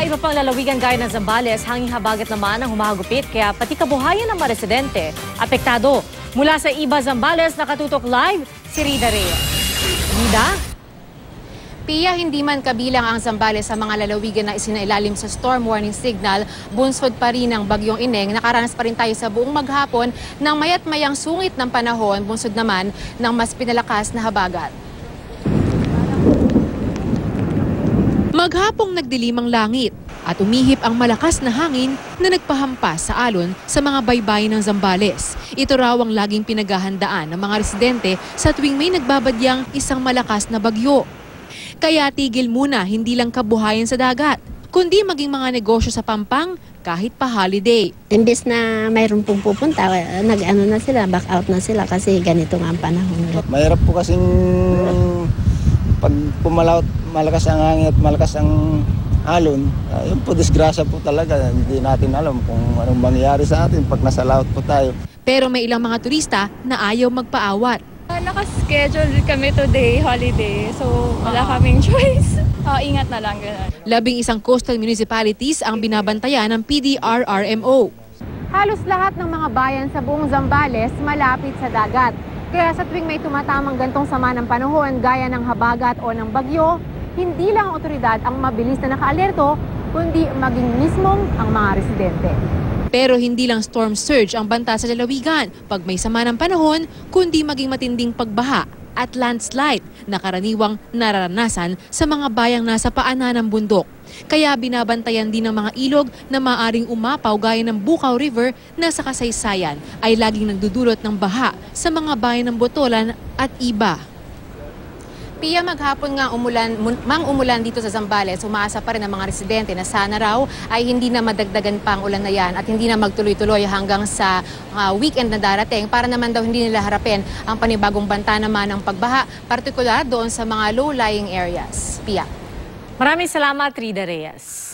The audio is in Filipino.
Sa iba pang lalawigan gaya ng Zambales, hanging habagat naman ang humahagupit kaya pati kabuhayan ng mga residente apektado. Mula sa Iba, Zambales, nakatutok live si Rida Reyes. Rida? Pia, hindi man kabilang ang Zambales sa mga lalawigan na isinailalim sa storm warning signal, bunsod pa rin ng bagyong Ineng. Nakaranas pa rin tayo sa buong maghapon ng mayat mayang sungit ng panahon, bunsod naman ng mas pinalakas na habagat. Maghapong nagdilim ang langit at umihip ang malakas na hangin na nagpahampas sa alon sa mga baybayin ng Zambales. Ito raw ang laging pinaghahandaan ng mga residente sa tuwing may nagbabadyang isang malakas na bagyo. Kaya tigil muna hindi lang kabuhayan sa dagat, kundi maging mga negosyo sa Pampang kahit pa holiday. Imbes na mayroon pong pupunta, nag-ano na sila, back out na sila kasi ganito nga ang panahon. Mahirap po kasing pag pumalaot, malakas ang hangin at malakas ang alon, yun po disgrasya po talaga. Hindi natin alam kung anong mangyayari sa atin pag nasa laot po tayo. Pero may ilang mga turista na ayaw magpaawat. Nakaschedule kami today, holiday, so wala kaming choice. Ingat na lang. Ganun. 11 coastal municipalities ang binabantayan ng PDRRMO. Halos lahat ng mga bayan sa buong Zambales malapit sa dagat. Kaya sa tuwing may tumatamang gantong sama ng panahon gaya ng habagat o ng bagyo, hindi lang ang otoridad ang mabilis na nakaalerto, kundi maging mismong ang mga residente. Pero hindi lang storm surge ang banta sa lalawigan pag may sama ng panahon, kundi maging matinding pagbaha at landslide na karaniwang nararanasan sa mga bayang nasa paanan ng bundok. Kaya binabantayan din ng mga ilog na maaring umapaw gaya ng Bukaw River na sa kasaysayan ay laging nagdudulot ng baha sa mga bayan ng Botolan at Iba. Pia, maghapon nga umulan dito sa Zambales, umaasa pa rin ang mga residente na sana raw ay hindi na madagdagan pa ang ulan na yan at hindi na magtuloy-tuloy hanggang sa weekend na darating para naman daw hindi nila harapin ang panibagong banta naman ng pagbaha, partikular doon sa mga low-lying areas. Pia. Maraming salamat, Rida Reyes.